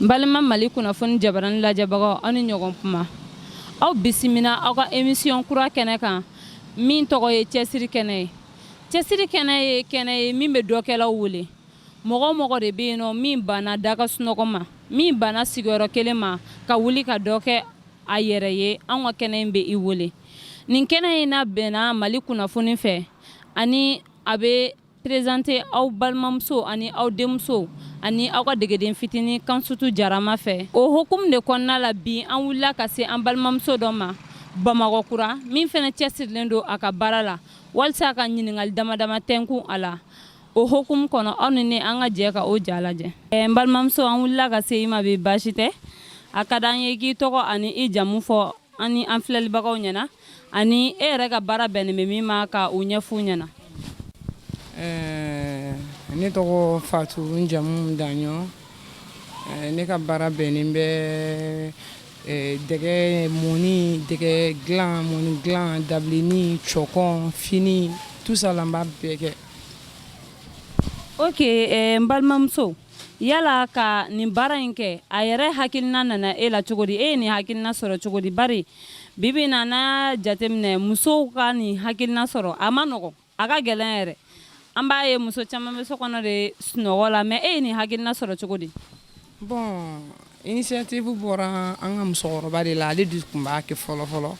Balima Mali kunnafoni jabarani lajɛbagaw aw ni ɲɔgɔn kuma aw bisimila aw ka émission kura kɛnɛ kan min tɔgɔ ye cɛsiri kɛnɛ ye cɛsiri kɛnɛ ye kɛnɛ ye min bɛ dɔkɛlaw wele mɔgɔ o mɔgɔ de bɛ yen nɔ min banna daga sunɔgɔ ma min banna sigiyɔrɔ kelen ma ka wuli ka dɔ kɛ a yɛrɛ ye anw ka kɛnɛ in bɛ i wele nin kɛnɛ in na bɛnna Mali kunnafoni fɛ ani a bɛ présenter aw balimamuso ani aw denmuso ani aw ka degeden fitinin Kansutu Jarama fɛ o hukumu de kɔnɔna la bi an wulila ka se an balimamuso dɔ ma Bamakɔ kura min fɛnɛ cɛsirilen don a ka baara la walisa a ka ɲininkali dama dama tɛnkun a la o hukumu kɔnɔ aw ni ne an ka jɛ ka o ja lajɛ n balimamuso an wulila ka se i ma bi baasi tɛ a ka d'an ye k'i tɔgɔ ani i jamu fɔ ani an filɛlibagaw ɲɛna ani e yɛrɛ ka baara bɛnnen bɛ min ma ka o ɲɛf'u ɲɛna. Ne tɔgɔ Fatu Njamu Daɲɔ ne ka baara bɛnnen bɛ dɛgɛ mɔni dɛgɛ dilan mɔni dilan dabileni cɔkɔn fini tout ça la n b'a bɛɛ kɛ. Ok n balimamuso yala ka nin baara in kɛ a yɛrɛ hakilina nana e la cogo di e ye nin hakilina sɔrɔ cogo di bari bibi na n'a jateminɛ musow ka nin hakilina sɔrɔ a ma nɔgɔn a ka gɛlɛn yɛrɛ an b'a ye muso caman bɛ so kɔnɔ de sunɔgɔ la mais e ye nin hakilina sɔrɔ cogo di. Bon initiative bɔra an ka musokɔrɔba de la ale de tun b'a kɛ fɔlɔ fɔlɔ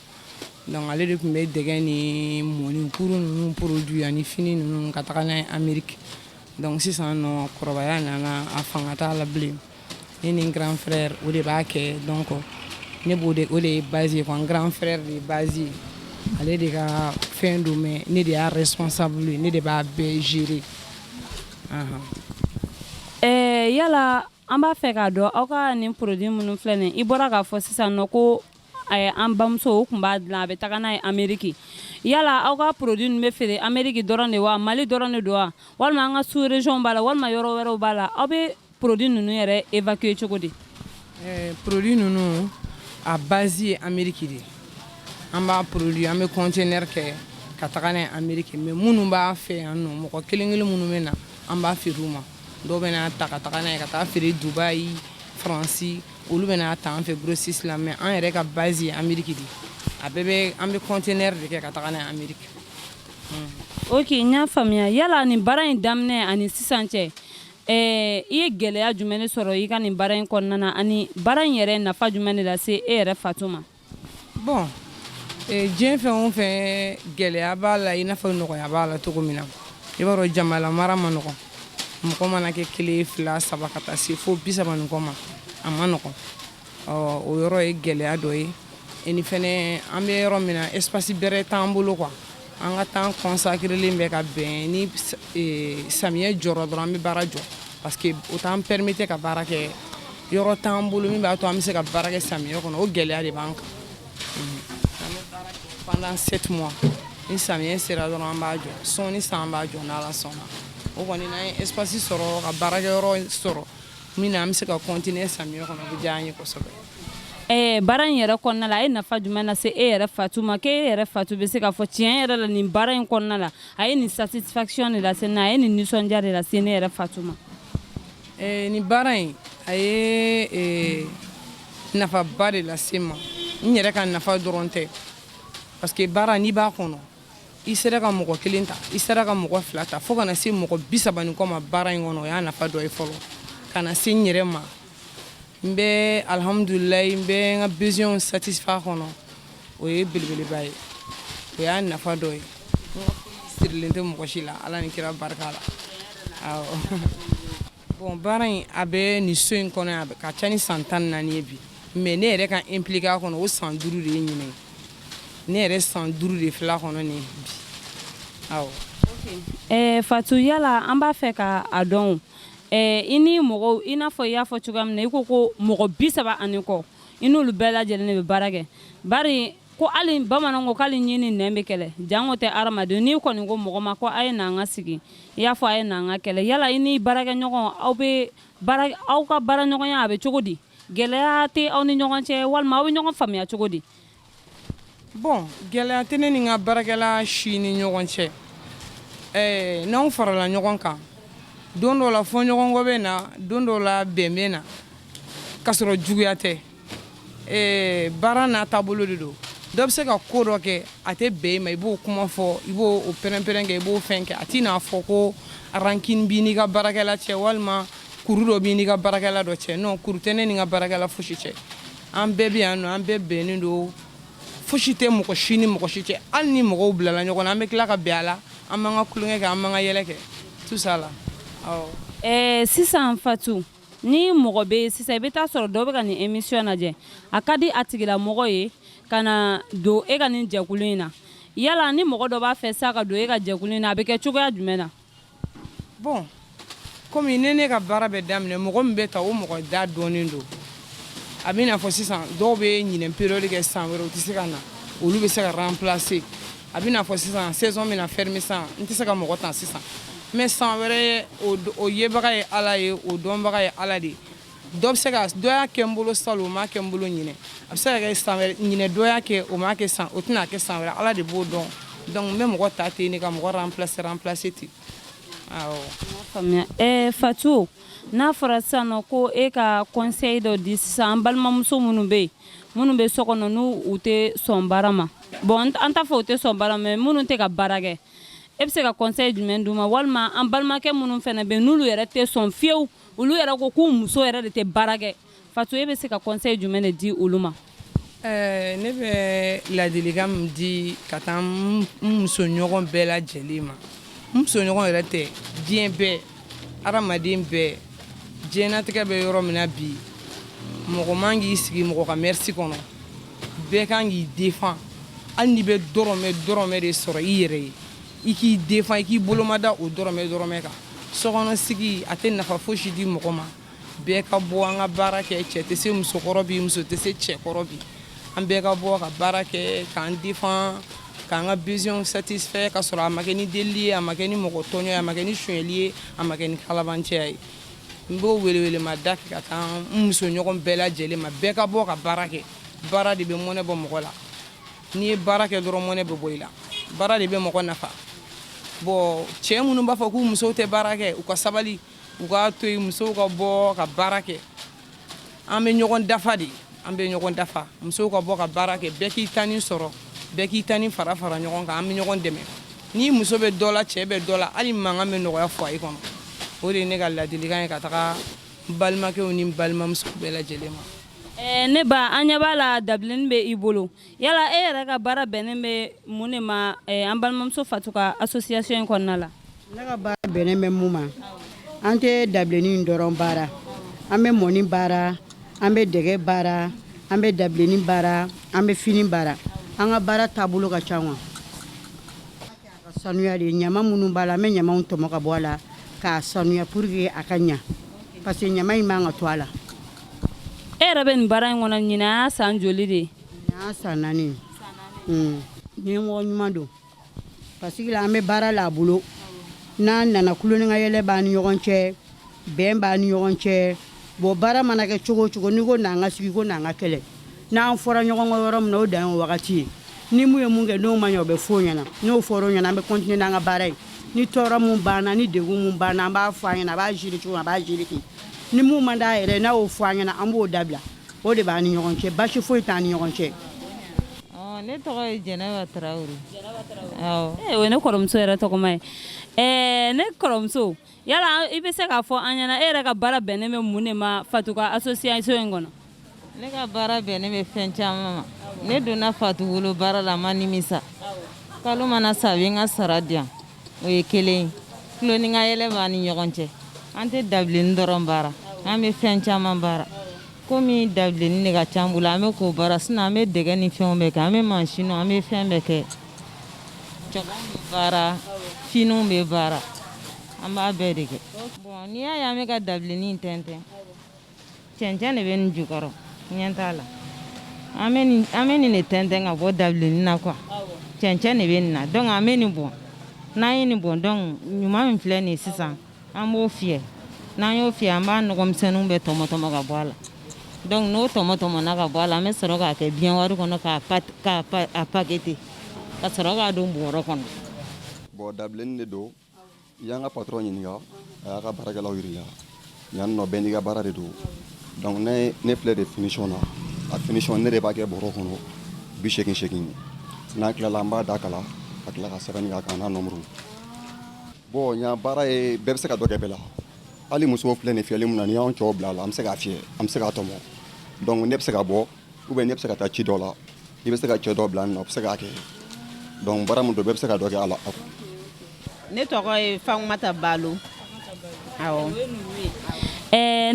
donc ale de tun bɛ dɛgɛ ni mɔnikuru ninnu produit ani fini ninnu ka taga n'a ye Amérique donc sisan nɔ kɔrɔbaya nana a fanga t'a la bilen ne ni n grand frère o de b'a kɛ donc ne b'o de o de ye base ye quoi n grand frère de ye base ye ale de ka fɛn don mais ne de y'a responsable ye ne de b'a bɛɛ gérer. Yala an b'a fɛ k'a dɔn aw ka nin produit minnu filɛ nin i bɔra k'a fɔ sisan nɔ ko an bamuso o tun b'a dilan a bɛ taga n'a ye Amérique yala aw ka produit ninnu bɛ feere Amérique dɔrɔn de wa Mali dɔrɔn de don wa walima an ka sous région b'a la walima yɔrɔ wɛrɛw b'a la aw bɛ produit ninnu yɛrɛ évacuer cogo di. Produit ninnu a base ye Amérique de an b'a produit an bɛ conteneur kɛ ka taga n'a ye Amérique mais minnu b'a fɛ yan nɔ mɔgɔ kelen kelen minnu bɛ na an b'a feere u ma dɔw bɛ n'a ta ka taga n'a ye ka taa feere Dubaï Faransi olu bɛ n'a ta an fɛ grossiste la mais an yɛrɛ ka base ye Amérique de a bɛɛ bɛ an bɛ conteneur de kɛ ka taga n'a ye Amérique. Ok n y'a faamuya yala nin baara in daminɛ ani sisan cɛ i ye gɛlɛya jumɛn de sɔrɔ i ka nin baara in kɔnɔna na ani baara in yɛrɛ nafa jumɛn de lase e yɛrɛ Fatu ma. Bon diɲɛ fɛn o fɛn gɛlɛya b'a la i n'a fɔ nɔgɔya b'a la cogo min na i b'a dɔn jamana mara ma nɔgɔn mɔgɔ mana kɛ kelen fila saba ka taa se fo 30 ni kɔ ma a ma nɔgɔn o yɔrɔ ye gɛlɛya dɔ ye et ni fɛnɛ an bɛ yɔrɔ min na espace bɛrɛ t'an bolo quoi an ka temps consacrelen bɛ ka bɛn ni samiyɛ jɔra dɔrɔn an bɛ baara jɔ parce que o t'an permettre ka baara kɛ yɔrɔ t'an bolo min b'a to an bɛ se ka baara kɛ samiyɛ kɔnɔ o gɛlɛya de b'an kan an bɛ baara kɛ pendant 7 mois ni samiyɛ sera dɔrɔn an b'a jɔ sɔn ni san b'a jɔ n'Ala sɔnna o kɔni n'an ye espace sɔrɔ ka baarakɛyɔrɔ sɔrɔ min na an bɛ se ka continuer samiyɛ kɔnɔ o bɛ diya an ye kosɛbɛ. Baara in yɛrɛ kɔnɔna la a ye nafa jumɛn lase e yɛrɛ Fatu ma k'e yɛrɛ Fatu bɛ se k'a fɔ tiɲɛ yɛrɛ la nin baara in kɔnɔna la a ye nin satisfaction de lase ne a ye nin nisɔndiya de lase ne yɛrɛ Fatu ma. Nin baara in a ye nafaba de lase n ma n yɛrɛ ka nafa dɔrɔn tɛ parce que baara n'i b'a kɔnɔ i sera ka mɔgɔ kelen ta i sera ka mɔgɔ fila ta fo kana se mɔgɔ 30 ni kɔ ma baara in kɔnɔ o y'a nafa dɔ ye fɔlɔ kana se n yɛrɛ ma n bɛ alhamdulilayi n bɛ n ka besoin satisfait kɔnɔ o ye belebeleba ye o y'a nafa dɔ ye n ka foyi sirilen tɛ mɔgɔ si la Ala ni kira barika la awɔ bon baara in a bɛ nin so in kɔnɔ yan a ka ca ni san 14 ye bi mais ne yɛrɛ ka impliqué a kɔnɔ o san 5 de ye ɲinɛ ye ne yɛrɛ san 5 de filɛ a kɔnɔ nin bi awɔ. Fatu yala an b'a fɛ ka a dɔn i ni mɔgɔw i n'a fɔ i y'a fɔ cogoya min na i ko ko mɔgɔ 30 ani kɔ i n'olu bɛɛ lajɛlen de bɛ baara kɛ bari ko hali bamananw ko k'hali ɲi ni nɛn bɛ kɛlɛ jango tɛ hadamaden n'i kɔni ko mɔgɔ ma ko a ye n'an ka sigi i y'a fɔ a ye n'an ka kɛlɛ yala i ni baarakɛɲɔgɔn aw ka baaraɲɔgɔnya a bɛ cogo di gɛlɛya tɛ aw ni ɲɔgɔn cɛ walima aw bɛ ɲɔgɔn faamuya cogo di. Bon gɛlɛya tɛ ne ni n ka baarakɛla si ni ɲɔgɔn cɛ n'anw farala ɲɔgɔn kan don dɔw la fɔɲɔgɔnkɔ bɛ na don dɔw la bɛn bɛ na k'a sɔrɔ juguya tɛ baara n'a taabolo de don dɔ bɛ se ka ko dɔ kɛ a tɛ bɛn i ma i b'o kuma fɔ i b'o pɛrɛn-pɛrɛn kɛ i b'o fɛn kɛ a t'i n'a fɔ ko rancune b'i n'i ka baarakɛla cɛ walima kuru dɔ b'i n'i ka baarakɛla dɔ cɛ non kuru tɛ ne ni n ka baarakɛla fosi cɛ an bɛɛ bɛ yan nɔ an bɛɛ bɛnnen don fosi tɛ mɔgɔ si ni mɔgɔ si cɛ hali ni mɔgɔw bilala ɲɔgɔn na an bɛ tila ka bɛn a la an b'an ka kulonkɛ kɛ an b'an ka yɛlɛ kɛ tout ça la awɔ. Sisan Fatu ni mɔgɔ bɛ sisan i bɛ taa sɔrɔ dɔ bɛ ka nin émission lajɛ a ka di a tigilamɔgɔ ye ka na don e ka nin jɛkulu in na yala ni mɔgɔ dɔ b'a fɛ sa ka don e ka jɛkulu in na a bɛ kɛ cogoya jumɛn na. Bon komi ne ka baara bɛ daminɛ mɔgɔ min bɛ ta o mɔgɔ da dɔɔnin don a bɛ n'a fɔ sisan dɔw bɛ ɲinɛ période kɛ san wɛrɛ u tɛ se ka na olu bɛ se ka remplacer a bɛ n'a fɔ sisan saison bɛna fermer sisan n tɛ se ka mɔgɔ ta sisan mais san wɛrɛ o yebaga ye Ala ye o dɔnbaga ye Ala de ye dɔ bɛ se ka dɔ y'a kɛ n bolo salon o m'a kɛ n bolo ɲinɛ a bɛ se ka kɛ san wɛrɛ ɲinɛ dɔ y'a kɛ o m'a kɛ san o tɛna kɛ san wɛrɛ Ala de b'o dɔn donc n bɛ mɔgɔ ta ten ne ka mɔgɔ remplacer ten awɔ. Fatu n'a fɔra sisan nɔ ko e ka conseil dɔ di sisan an balimamuso minnu bɛ yen minnu bɛ so kɔnɔ n'u u tɛ sɔn baara ma bon an t'a fɔ u tɛ sɔn baara ma mais minnu tɛ ka baara kɛ e bɛ se ka conseil jumɛn d'u ma walima an balimakɛ minnu fana bɛ yen n'olu yɛrɛ tɛ sɔn fiyewu olu yɛrɛ ko k'u muso yɛrɛ de tɛ baara kɛ Fatu e bɛ se ka conseil jumɛn de di olu ma. Ne bɛ ladilikan min di ka taa n musoɲɔgɔn bɛɛ lajɛlen ma n musoɲɔgɔn yɛrɛ tɛ diɲɛ bɛɛ adamaden bɛɛ diɲɛlatigɛ bɛ yɔrɔ min na bi mɔgɔ man k'i sigi mɔgɔ ka merci kɔnɔ bɛɛ kan k'i défend hali n'i bɛ dɔrɔmɛ de sɔrɔ i yɛrɛ ye i k'i défend i k'i bolomada o dɔrɔmɛ kan sokɔnɔ sigi a tɛ nafa fosi di mɔgɔ ma bɛɛ ka bɔ an ka baara kɛ cɛ tɛ se musokɔrɔ bi muso tɛ se cɛkɔrɔ bi an bɛɛ ka bɔ ka baara kɛ k'an défend k'an ka besoin satisfait ka sɔrɔ a ma kɛ ni delili ye a ma kɛ ni mɔgɔ tɔɲɔ ye a ma kɛ ni sonyɛli ye a ma kɛ ni kalabanciya ye n b'o welewelema da kɛ ka taa n musoɲɔgɔn bɛɛ lajɛlen ma bɛɛ ka bɔ ka baara kɛ baara de bɛ mɔnɛ bɔ mɔgɔ la n'i ye baara kɛ dɔrɔn mɔnɛ bɛ bɔ i la baara de bɛ mɔgɔ nafa bon cɛ minnu b'a fɔ k'u musow tɛ baara kɛ u ka sabali u ka to yen musow ka bɔ ka baara kɛ an bɛ ɲɔgɔn dafa de an bɛ ɲɔgɔn dafa musow ka bɔ ka baara kɛ bɛɛ k'i tani sɔrɔ bɛɛ k'i tani fara ɲɔgɔn kan an bɛ ɲɔgɔn dɛmɛ ni muso bɛ dɔ la cɛ bɛ dɔ la hali mankan bɛ nɔgɔya foyer kɔnɔ o de ye ne ka ladilikan ye ka taga n balimakɛw ni n balimamuso bɛɛ lajɛlen ma. Ne ba an ɲɛ b'a la dabileni bɛ i bolo yala e yɛrɛ ka baara bɛnnen bɛ mun de ma an balimamuso Fatu ka association in kɔnɔna la. Ne ka baara bɛnnen bɛ mun ma an tɛ dabileni dɔrɔn baara an bɛ mɔni baara an bɛ dɛgɛ baara an bɛ dabileni baara an bɛ fini baara an ka baara taabolo ka ca wa sanuya de ɲama minnu b'a la an bɛ ɲamaw tɔmɔ ka bɔ a la k'a sanuya pour que a ka ɲa parce que ɲama in man ka to a la. E yɛrɛ bɛ nin baara in kɔnɔ ɲinɛ y'a san joli de ye. Ɲinɛ san 4 ɲɛmɔgɔ ɲuman don parce que an bɛ baara la a bolo n'an nana kulonkɛyɛlɛ b'a ni ɲɔgɔn cɛ bɛn b'a ni ɲɔgɔn cɛ bon baara mana kɛ cogo o cogo n'i ko n'an ka sigi ko n'an ka kɛlɛ n'an fɔra ɲɔgɔn kɔ yɔrɔ min na o dan ye o wagati ye ni mun ye mun kɛ n'o ma ɲɛ o bɛ fɔ o ɲɛna n'o fɔra o ɲɛna an bɛ continuer n'an ka baara ye ni tɔɔrɔ mun banna ni degun mun banna an b'a fɔ a ɲɛna a b'a gérer cogo min a b'a gérer ten ni mun man d'a yɛrɛ n'a y'o fɔ a ɲɛna an b'o dabila o de b'an ni ɲɔgɔn cɛ basi foyi t'an ni ɲɔgɔn cɛ. Ne tɔgɔ ye Jɛnɛba Tarawele. O ye ne kɔrɔmuso yɛrɛ tɔgɔma ye ne kɔrɔmuso yala i bɛ se k'a fɔ an ɲɛna e yɛrɛ ka baara bɛnnen bɛ mun de ma Fatu ka association in kɔnɔ. Ne ka baara bɛnnen bɛ fɛn caman ma ne donna Fatu bolo baara la ma nimisa kalo mana sa a bɛ n ka sara di yan o ye kelen ye kulonkɛyɛlɛ b'an ni ɲɔgɔn cɛ an tɛ dabileni dɔrɔn baara an bɛ fɛn caman baara komi dabileni de ka ca an bolo an bɛ k'o baara sinon an bɛ dɛgɛ ni fɛnw bɛɛ kɛ an bɛ mansinw an bɛ fɛn bɛɛ kɛ cɔgɔn bɛ baara finiw bɛ baara an b'a bɛɛ de kɛ bon n'i y'a ye an bɛ ka dabileni in tɛntɛn cɛncɛn de bɛ nin jukɔrɔ ɲɛ t'a la an bɛ nin de tɛntɛn ka bɔ dabileni na quoi cɛncɛn de bɛ nin na donc an bɛ nin bɔn n'an ye nin bɔn donc ɲuman min filɛ nin ye sisan an b'o fiyɛ n'an y'o fiyɛ an b'a nɔgɔmisɛnninw bɛɛ tɔmɔ ka bɔ a la donc n'o tɔmɔna ka bɔ a la an bɛ sɔrɔ k'a kɛ biɲɛwari kɔnɔ k'a pakete ka sɔrɔ k'a don bɔrɔ kɔnɔ. Bon dabileni de don i y'an ka patron ɲininka a y'a ka baarakɛlaw jira yan nɔ bɛɛ n'i ka baara de don donc ne filɛ de finition na a finition ne de b'a kɛ bɔrɔ kɔnɔ 80 n'a tilala an b'a da kala ka tila ka sɛbɛnni k'a kan n'a nombre bon ɲa baara ye bɛɛ bɛ se ka dɔ kɛ bɛɛ la hali musow filɛ nin fiyɛli mun na ni y'anw cɛw bila la an bɛ se k'a fiyɛ an bɛ se k'a tɔmɔ donc ne bɛ se ka bɔ ou bien ne bɛ se ka taa ci dɔ la i bɛ se ka cɛ dɔ bila nin na o bɛ se k'a kɛ donc baara mun don bɛɛ bɛ se ka dɔ kɛ a la. Ne tɔgɔ ye Fatumata Balo. Awɔ.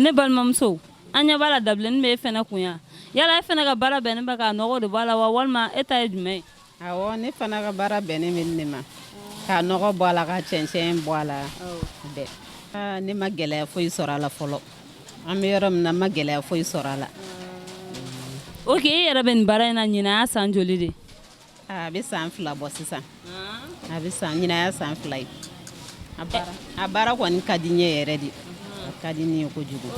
Ne balimamuso an ɲɛ b'a la dabilenni bɛ e fɛnɛ kun yan yala e fɛnɛ ka baara bɛnnen bɛ k'a nɔgɔ de bɔ a la wa walima e ta ye jumɛn ye. Awɔ ne fana ka baara bɛnnen bɛ ne ma k'a nɔgɔ bɔ a la ka cɛncɛn bɔ a la bɛɛ. Ne ma gɛlɛya foyi sɔrɔ a la fɔlɔ an bɛ yɔrɔ min na n ma gɛlɛya foyi sɔrɔ a la. ok e yɛrɛ bɛ nin baara in na ɲinan y'a san joli de. A bɛ san 2 bɔ sisan a bɛ ɲinan y'a san 2 ye a baara kɔni ka di n ye yɛrɛ de a ka di ne ye kojugu.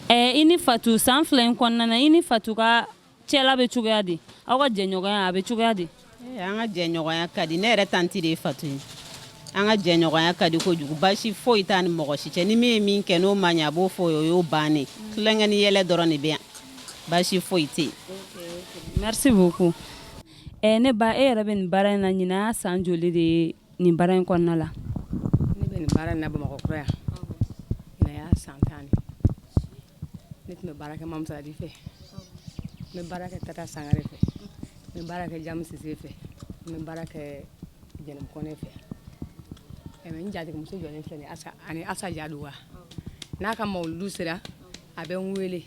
I ni Fatu san 2 in kɔnɔna na i ni Fatu ka cɛla bɛ cogoya di aw ka jɛɲɔgɔnya a bɛ cogoya di. An ka jɛɲɔgɔnya ka di ne yɛrɛ tanti de ye Fatu ye an ka jɛɲɔgɔnya ka di kojugu baasi foyi t'a ni mɔgɔ si cɛ ni min ye min kɛ n'o ma ɲɛ a b'o fɔ o y'o bannen tulonkɛ ni yɛlɛ dɔrɔn de bɛ yan baasi foyi tɛ yen. merci beaucoup. Ne ba e yɛrɛ bɛ nin baara in na ɲinan y'a san joli de ye nin baara in kɔnɔna la. ne bɛ nin baara in na Bamakɔ kura yan ɲinan y'a san 10 ne tun bɛ baara kɛ Mamusaladi fɛ n bɛ baara kɛ Tata Sangare fɛ n bɛ baara kɛ Jamu Sise fɛ n bɛ baara kɛ Jɛnɛbu Kɔnɛ fɛ n jatigimuso jɔlen filɛ ani Asa Jaduga n'a ka mawuludu sera a bɛ n wele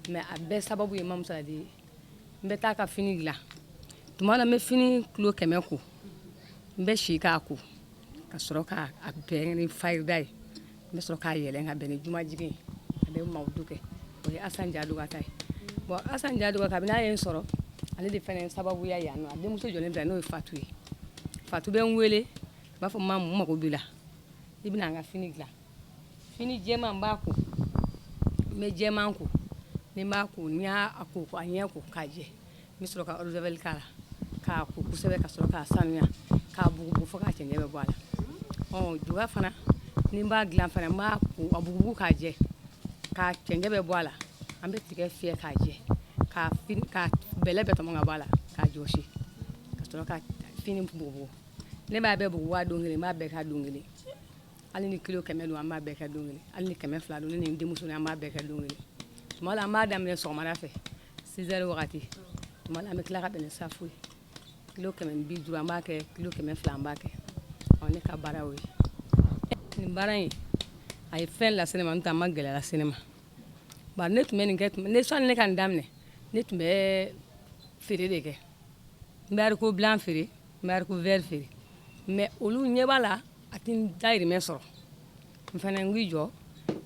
mais a bɛɛ sababu ye Mamusaladi ye n bɛ taa ka fini dilan tuma na n bɛ fini kilo 100 ko n bɛ si k'a ko ka sɔrɔ k'a bɛn ni fayida ye n bɛ sɔrɔ k'a yɛlɛn ka bɛn ni jumajigin a bɛ mawuludu kɛ o ye Asan Jaduga ta ye bon Asan Jaduga kabini a ye n sɔrɔ ale de fana ye sababuya yan nɔ a denmuso jɔlen bila n'o ye Fatu ye Fatu bɛ n wele a b'a fɔ mamu n mago b'i la i bɛna n ka fini dilan fini jɛman n b'a ko n bɛ jɛman ko ni n b'a ko ni y'a ko a ɲɛ ko k'a jɛ n bɛ sɔrɔ ka eau de javel k'a la k'a ko kosɛbɛ ka sɔrɔ k'a sanuya k'a bugubugu fo k'a cɛncɛn bɛ bɔ a la juga fana ni n b'a dilan fana n b'a ko a bugubugu k'a jɛ k'a cɛncɛn bɛ bɔ a la an bɛ tigɛ fiyɛ k'a jɛ ka bɛlɛ bɛɛ tɔmɔ ka bɔ a la k'a jɔsi ka sɔrɔ ka fini bugubugu ne b'a bɛɛ bugubu a don kelen n b'a bɛɛ kɛ a don kelen hali ni kilo 100 don an b'a bɛɛ kɛ don kelen hali ni 100 don ne ni n denmuso an b'a bɛɛ kɛ don kelen tuma la an b'a daminɛ sɔgɔmada fɛ 6 heures wagati tuma la an bɛ tila ka bɛn ni safu ye kilo 150 an b'a kɛ kilo 100 an b'a kɛ ne ka baara y'o ye nin baara in a ye fɛn lase ne ma n'o tɛ a ma gɛlɛya lase ne ma bari ne tun bɛ nin kɛ sani ne ka nin daminɛ ne tun bɛ feere de kɛ n bɛ haricot blanc feere n bɛ haricot vert feere mais olu ɲɛ b'a la a tɛ n dahirimɛ sɔrɔ n fana n k'i jɔ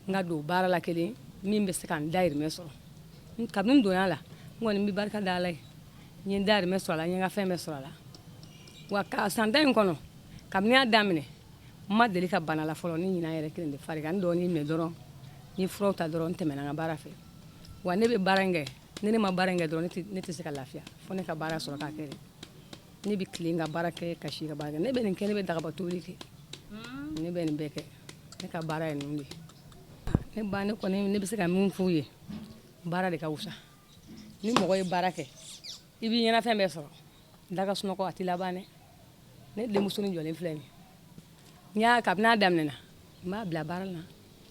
n ka don baara la kelen min bɛ se ka n dahirimɛ sɔrɔ kabini n donna a la n kɔni n bɛ barika da Ala ye n ye n dahirimɛ sɔrɔ a la n ye n ka fɛn bɛɛ sɔrɔ a la wa ka san 10 in kɔnɔ kabini y'a daminɛ n ma deli ka bana la fɔlɔ ni ɲinan yɛrɛ kelen de farigan n dɔɔnin minɛ dɔrɔn n ye furaw ta dɔrɔn n tɛmɛna n ka baara fɛ wa ne bɛ baara in kɛ ni ne ma baara in kɛ dɔrɔn ne tɛ se ka lafiya fo ne ka baara sɔrɔ k'a kɛ de ne bɛ tilen ka baara kɛ ka si ka baara kɛ ne bɛ nin kɛ ne bɛ dagaba tobili kɛ ne bɛ nin bɛɛ kɛ ne ka baara ye ninnu de ne ba ne kɔni ne bɛ se ka min f'u ye baara de ka wusa ni mɔgɔ ye baara kɛ i b'i ɲɛnafɛn bɛɛ sɔrɔ daga sunɔgɔ a tɛ laban dɛ ne denmuso ni jɔlen filɛ nin kabini a daminɛna n b'a bila baara la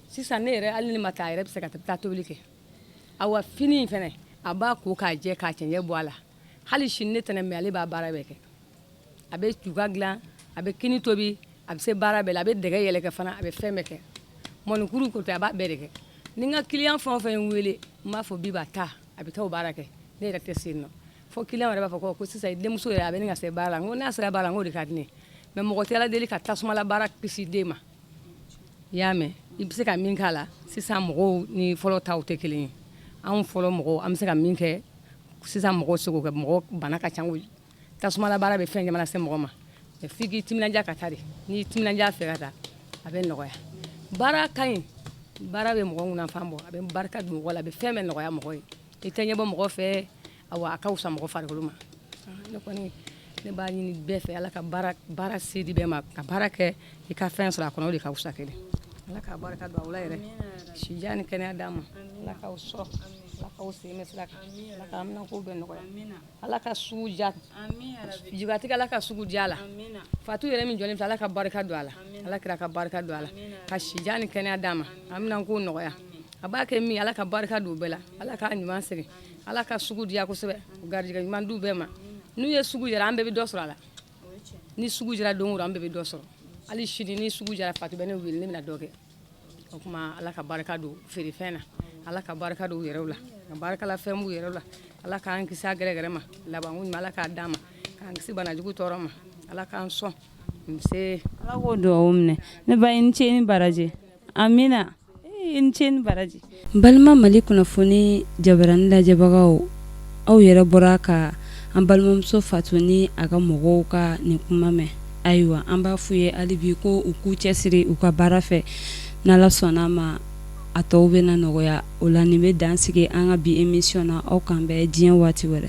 sisan ne yɛrɛ hali ni ma taa a yɛrɛ bɛ se ka taa tobili kɛ awa fini in fɛnɛ a b'a ko k'a jɛ k'a cɛncɛn bɔ a la hali sini ne tɛnɛ mɛ ale b'a baara bɛɛ kɛ a bɛ juga dilan a bɛ kini tobi a bɛ se baara bɛɛ la a bɛ dɛgɛ yɛlɛkɛ fana a bɛ fɛn bɛɛ kɛ mɔnikuru ko tɛ a b'a bɛɛ de kɛ ni n ka kiliyan fɛn o fɛn ye n wele n b'a fɔ bi b'a ta a bɛ taa o baara kɛ ne yɛrɛ tɛ se yen nɔ fo kiliyan yɛrɛ b'a fɔ ko sisan denmuso yɛrɛ a bɛ ne ka se baara la n ko n'a sera baara la n ko de ka di ne ye mɛ mɔgɔ tɛ ala deli ka tasumala baara kisi den ma i y'a mɛn i bɛ se ka min k'a la sisan mɔgɔw ni fɔlɔ taw tɛ kelen ye anw fɔlɔ mɔgɔw an bɛ se ka min kɛ sisan mɔgɔw se k'o kɛ mɔgɔ bana ka ca kojugu tasumala baara bɛ fɛn caman lase mɔgɔ ma mɛ f'i k'i timinanja ka taa de n'i timinanja fɛ ka taa a bɛ nɔgɔya baara ka ɲi baara bɛ mɔgɔ ŋunafan bɔ a bɛ barika don mɔgɔ la a bɛ fɛn bɛɛ nɔgɔya mɔgɔ ye i tɛ ɲɛbɔ mɔgɔ fɛ awa a ka wusa mɔgɔ farikolo ma ne kɔni ne b'a ɲini bɛɛ fɛ ala ka baara se di bɛɛ ma ka baara kɛ i ka fɛn sɔrɔ a kɔnɔ o de ka wusa kelen ala ka barika don aw la yɛrɛ sijan ni kɛnɛya d'a ma ala k'aw sɔrɔ ala k'aw sen bɛ sira kan ala ka haminako bɛɛ nɔgɔya ala ka sugu diya jibatigi ala ka sugu diya la fatu yɛrɛ min jɔlen filɛ ala ka barika don a la ala kira ka barika don a la ka sijan ni kɛnɛya d'a ma haminako nɔgɔya a b'a kɛ min ala ka barika don bɛɛ la ala k'a ɲuman segin ala ka sugu diya kosɛbɛ garijɛgɛ ɲuman d'u bɛɛ ma n'u ye sugu jɛra an bɛɛ bɛ dɔ sɔrɔ a la ni sugu jɛra don o don an bɛɛ bɛ dɔ sɔrɔ hali sini ni sugu jɛra fatu bɛ ne wele ne bɛna dɔ kɛ o kuma ala ka barika don feerefɛn na ala ka barika don u yɛrɛw la ka barikala fɛn b'u yɛrɛw la ala k'an kisi a gɛrɛgɛrɛ ma labanko ɲuman ala k'a d'an ma k'an kisi banajugu tɔɔrɔ ma ala k'an sɔn nse ala k'o duwawu minɛ ne ba i ni ce ni baraji amina i ni ce ni baraji balima mali kunnafoni jabarani lajɛbagaw aw yɛrɛ bɔra ka an balimamuso fatu ni a ka mɔgɔw ka nin kuma mɛn ayiwa an b'a f'u ye hali bi ko u k'u cɛsiri u ka baara fɛ n'ala sɔnna ma a tɔw bɛna nɔgɔya o la nin bɛ dan sigi an ka bi émission na aw kan bɛɛ diɲɛ waati wɛrɛ